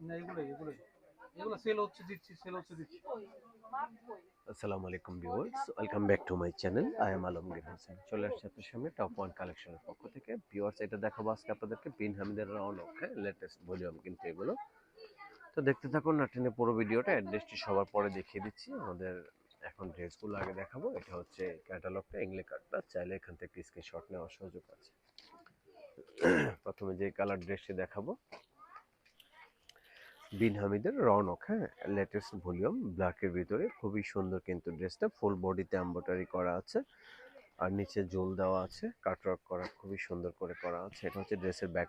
না এগুলো সেল হচ্ছে দিচ্ছি। আসসালামু আলাইকুম viewers, welcome back to my channel. I am Alamgir Hossain. চলে আসছে আপনার সামনে টপ ওয়ান কালেকশনের পক্ষ থেকে। ভিউয়ার্স, এটা দেখাবো আজকে আপনাদেরকে বিন হামিদের রৌনক, হ্যাঁ, লেটেস্ট ভলিউম কিন্তু এগুলো। তো দেখতে থাকুন না টেনে পুরো ভিডিওটা। অ্যাড্রেসটি সবার পরে দেখিয়ে দিচ্ছি। আমাদের এখন ড্রেসগুলো আগে দেখাবো। এটা হচ্ছে ক্যাটালগটা, ইংলি কার্ডটা, চাইলে এখান থেকে স্ক্রিনশট নেওয়ার সুযোগ আছে। প্রথমে যে কালার ড্রেসটি দেখাবো, বিন হামিদের রৌনক, হ্যাঁ, লেটেস্ট ভলিউম ব্ল্যাকের ভিতরে। খুবই সুন্দর কিন্তু ড্রেসটা, ফুল বডিতে এমব্রয়ডারি করা আছে আর নিচে জোল দেওয়া আছে, কাটওয়ার্ক করা খুবই সুন্দর করে করা আছে। এটা হচ্ছে ড্রেসের ব্যাক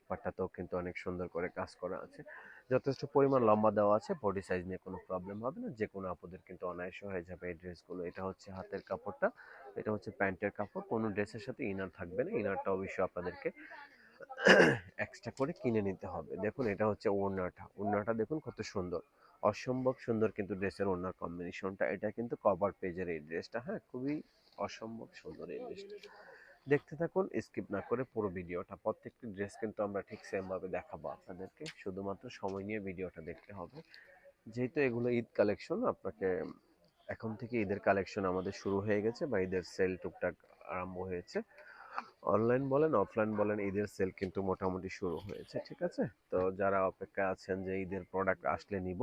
পার্টটাতেও কিন্তু অনেক সুন্দর করে কাজ করা আছে। যথেষ্ট পরিমাণ লম্বা দেওয়া আছে, বডি সাইজ নিয়ে কোনো প্রবলেম হবে না, যে কোনো আপুদের কিন্তু অনায়াসে হয়ে যাবে এই ড্রেসগুলো। এটা হচ্ছে হাতের কাপড়টা, এটা হচ্ছে প্যান্টের কাপড়। কোনো ড্রেসের সাথে ইনার থাকবে না, ইনারটা অবশ্যই আপনাদেরকে এক্সট্রা করে কিনে নিতে হবে। দেখুন এটা হচ্ছে ওড়নাটা দেখুন কত সুন্দর, অসম্ভব সুন্দর কিন্তু ড্রেসের ওড়নার কম্বিনেশনটা। এটা কিন্তু কভার পেজের এই ড্রেসটা, হ্যাঁ, খুবই অসম্ভব সুন্দর এই ড্রেসটা। দেখতে থাকুন, স্কিপ না করে পুরো ভিডিওটা। প্রত্যেকটি ড্রেস কিন্তু আমরা ঠিক সেম ভাবে দেখাবো আপনাদেরকে, শুধুমাত্র সময় নিয়ে ভিডিওটা দেখতে হবে। যেহেতু এগুলো ঈদ কালেকশন, আপনাকে এখন থেকে ঈদের কালেকশন আমাদের শুরু হয়ে গেছে, বা ঈদের সেল টুকটাক আরম্ভ হয়েছে। অনলাইন বলেন অফলাইন বলেন, ঈদের সেল কিন্তু মোটামুটি শুরু হয়েছে, ঠিক আছে? তো যারা অপেক্ষা আছেন যে ঈদের প্রোডাক্ট আসলে নিব,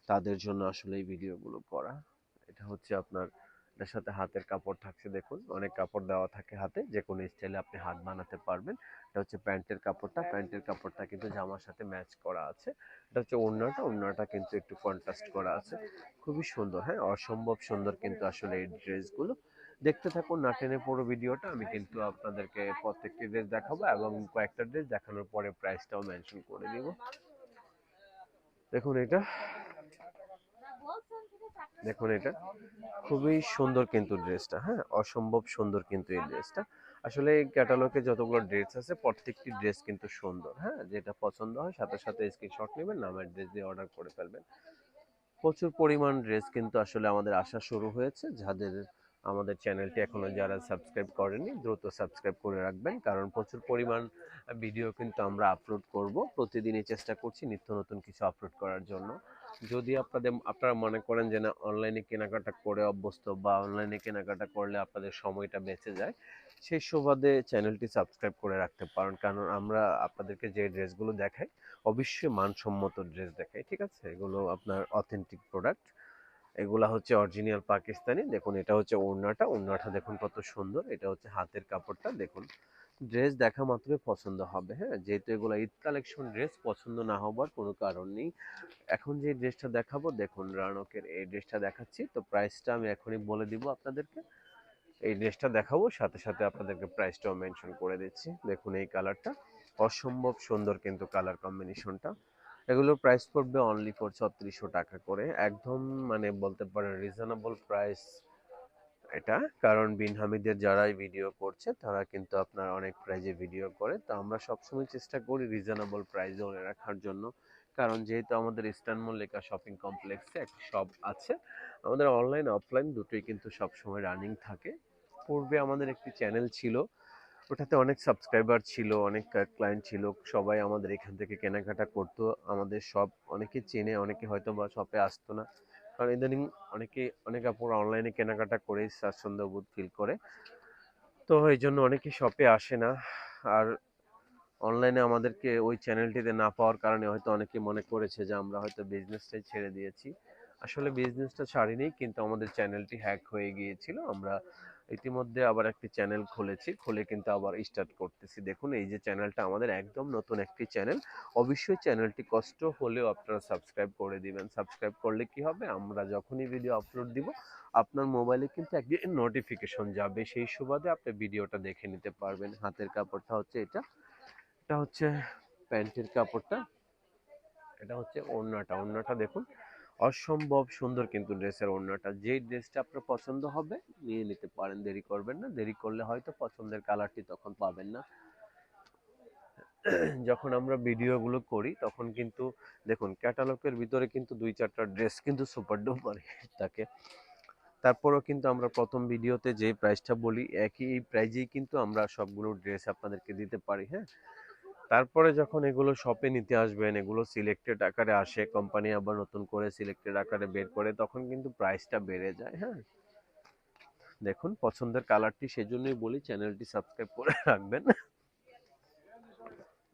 তাদের জন্য আসলে এই ভিডিওগুলো করা। এটা হচ্ছে আপনার, এটার সাথে হাতের কাপড় থাকছে, দেখুন অনেক কাপড় দেওয়া থাকে হাতে, যে কোনো স্টাইলে আপনি হাত বানাতে পারবেন। এটা হচ্ছে প্যান্টের কাপড়টা কিন্তু জামার সাথে ম্যাচ করা আছে। এটা হচ্ছে ওড়নাটা কিন্তু একটু কন্ট্রাস্ট করা আছে, খুবই সুন্দর, হ্যাঁ, অসম্ভব সুন্দর কিন্তু আসলে এই ড্রেসগুলো। দেখতে থাকুন না টেনে পুরো ভিডিওটা। আমি কিন্তু আপনাদেরকে প্রত্যেকটি ড্রেস দেখাবো এবং কয়েকটা ড্রেস দেখানোর পরে প্রাইসটাও মেনশন করে দিব। দেখুন এটা, দেখুন এটা খুবই সুন্দর কিন্তু ড্রেসটা, হ্যাঁ, অসম্ভব সুন্দর কিন্তু এই ড্রেসটা। আসলে এই ক্যাটালগে যতগুলো ড্রেস আছে, প্রত্যেকটি ড্রেস কিন্তু সুন্দর, হ্যাঁ। যেটা পছন্দ হয় সাথে সাথে স্ক্রিনশট নেবেন, নামের ড্রেস দিয়ে অর্ডার করে ফেলবেন। প্রচুর পরিমাণ ড্রেস কিন্তু আসলে আমাদের আসা শুরু হয়েছে। যাদের আমাদের চ্যানেলটি এখনো যারা সাবস্ক্রাইব করেনি, দ্রুত সাবস্ক্রাইব করে রাখবেন, কারণ প্রচুর পরিমাণ ভিডিও কিন্তু আমরা আপলোড করব। প্রতিদিনই চেষ্টা করছি নিত্য নতুন কিছু আপলোড করার জন্য। যদি আপনারা মনে করেন যে না, অনলাইনে কেনাকাটা করে অভ্যস্ত, বা অনলাইনে কেনাকাটা করলে আপনাদের সময়টা বেঁচে যায়, সেই সুবাদে চ্যানেলটি সাবস্ক্রাইব করে রাখতে পারেন, কারণ আমরা আপনাদেরকে যে ড্রেসগুলো দেখাই, অবশ্যই মানসম্মত ড্রেস দেখাই, ঠিক আছে? এগুলো আপনার অথেন্টিক প্রোডাক্ট, এগুলা হচ্ছে অরিজিনাল পাকিস্তানি। দেখুন এটা হচ্ছে ওড়নাটা দেখুন কত সুন্দর। এটা হচ্ছে হাতের কাপড়টা, দেখুন ড্রেস দেখা মাত্রই পছন্দ হবে, হ্যাঁ, যেহেতু এগুলো ঈদ কালেকশন ড্রেস, পছন্দ না হবার কোনো কারণ নেই। এখন যে ড্রেসটা দেখাবো, দেখুন রানকের এই ড্রেসটা দেখাচ্ছি, তো প্রাইসটা আমি এখনই বলে দিব আপনাদেরকে। এই ড্রেসটা দেখাবো, সাথে সাথে আপনাদেরকে প্রাইসটাও মেনশন করে দিচ্ছি। দেখুন এই কালারটা অসম্ভব সুন্দর কিন্তু কালার কম্বিনেশনটা। এগুলোর প্রাইস পড়বে অনলি ফর 3600 টাকা করে, একদম মানে বলতে পারেন রিজনেবল প্রাইস এটা। কারণ বিন হামিদের যারাই ভিডিও করছে, তারা কিন্তু আপনার অনেক প্রাইজে ভিডিও করে, তো আমরা সবসময় চেষ্টা করি রিজনেবল প্রাইস ধরে রাখার জন্য। কারণ যেহেতু আমাদের ইস্টার্ন মল্লিকা শপিং কমপ্লেক্সে একটা শপ আছে, আমাদের অনলাইন অফলাইন দুটোই কিন্তু সবসময় রানিং থাকে। পূর্বে আমাদের একটি চ্যানেল ছিল, ওটাতে অনেক সাবস্ক্রাইবার ছিল, অনেক ক্লায়েন্ট ছিল, সবাই আমাদের এখান থেকে কেনাকাটা করতো। আমাদের শপ অনেকে চেনে, অনেকে হয়তো বা শপে আসতো না, কারণ ইদানিং অনেক আপুরা অনলাইনে কেনাকাটা করে স্বাচ্ছন্দ্য বোধ ফিল করে, তো এই জন্য অনেকে শপে আসে না। আর অনলাইনে আমাদেরকে ওই চ্যানেলটিতে না পাওয়ার কারণে হয়তো অনেকে মনে করেছে যে আমরা হয়তো বিজনেসটাই ছেড়ে দিয়েছি। আসলে বিজনেসটা ছাড়িনি, কিন্তু আমাদের চ্যানেলটি হ্যাক হয়ে গিয়েছিল। আমরা ইতিমধ্যে আবার একটি চ্যানেল খুলেছি, খুলে কিন্তু আবার স্টার্ট করতেছি। দেখুন এই যে চ্যানেলটা আমাদের একদম নতুন একটি চ্যানেল। অবশ্যই চ্যানেলটি কষ্ট হলেও আপনারা সাবস্ক্রাইব করে দিবেন। সাবস্ক্রাইব করলে কি হবে, আমরা যখনই ভিডিও আপলোড দিব, আপনার মোবাইলে কিন্তু একটি নোটিফিকেশন যাবে, সেই সুবাদে আপনি ভিডিওটা দেখে নিতে পারবেন। হাতের কাপড়টা হচ্ছে এটা, এটা হচ্ছে প্যান্টের কাপড়টা, এটা হচ্ছে ওড়নাটা দেখুন অসম্ভব সুন্দর কিন্তু ড্রেসের ওড়নাটা। যেই ড্রেসটা আপনার পছন্দ হবে নিয়ে নিতে পারেন, দেরি করবেন না, দেরি করলে হয়তো পছন্দের কালারটি তখন পাবেন না। যখন আমরা ভিডিওগুলো করি তখন কিন্তু দেখুন ক্যাটালগের ভিতরে কিন্তু 2-4টা ড্রেস কিন্তু সুপার ডুপার হিট থাকে। তারপরেও কিন্তু আমরা প্রথম ভিডিওতে যে প্রাইসটা বলি, একই এই প্রাইজেই কিন্তু আমরা সবগুলো ড্রেস আপনাদেরকে দিতে পারি, হ্যাঁ। তারপরে যখন এগুলো শপে নিতে আসবেন, এগুলো সিলেক্টেড আকারে আসে, কোম্পানি আবার নতুন করে সিলেক্টেড আকারে বের করে, তখন কিন্তু প্রাইসটা বেড়ে যায়। হ্যাঁ, দেখুন পছন্দের কালারটি, সেজন্যই বলি চ্যানেলটি সাবস্ক্রাইব করে রাখবেন।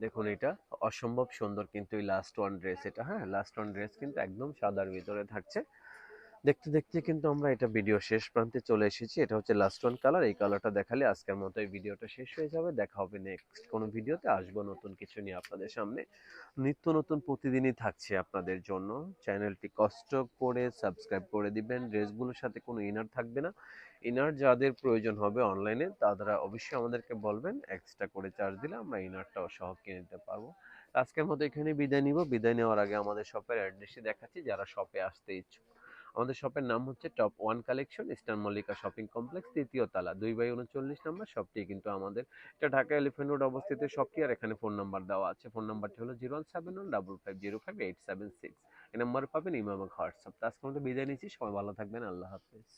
দেখুন এটা অসম্ভব সুন্দর কিন্তু এই লাস্ট ওয়ান ড্রেস এটা। হ্যাঁ, লাস্ট ওয়ান ড্রেস কিন্তু একদম সাদার ভিতরে থাকছে। দেখতে দেখতে কিন্তু আমরা এটা ভিডিও শেষ প্রান্তে চলে এসেছি। এটা হচ্ছে লাস্ট ওয়ান কালার। এই কালারটা দেখালে আজকের মতো এই ভিডিওটা শেষ হয়ে যাবে। দেখা হবে নেক্সট কোনো ভিডিওতে, আসবো নতুন কিছু নিয়ে আপনাদের সামনে। নিত্য নতুন প্রতিদিনই থাকছে আপনাদের জন্য। চ্যানেলটি কষ্ট করে সাবস্ক্রাইব করে দিবেন। ড্রেসগুলোর সাথে কোনো ইনার থাকবে না। ইনার যাদের প্রয়োজন হবে অনলাইনে, তারা অবশ্যই আমাদেরকে বলবেন, এক্সট্রা করে চার্জ দিলে আমরা ইনারটাও সহ কিনে নিতে পারবো। আজকের মতো এখানে বিদায় নিব। বিদায় নেওয়ার আগে আমাদের শপের অ্যাড্রেসটি দেখাচ্ছি, যারা শপে আসতে ইচ্ছুক। আমাদের শপের নাম হচ্ছে top one collection, eastern Mallika shopping complex, ৩য় তলা, 2/39 নম্বর শপটি কিন্তু আমাদের। এটা ঢাকা এলিফ্যান্ট রোড অবস্থিত শপটি। আর এখানে ফোন নাম্বার দেওয়া আছে। ফোন নাম্বারটি হলো 01715505876। এই নাম্বারে পাবেন ইমো এবং হোয়াটসঅ্যাপ। তো আজকের মতো বিদায় নিচ্ছি। সবাই ভালো থাকবেন। আল্লাহ হাফেজ।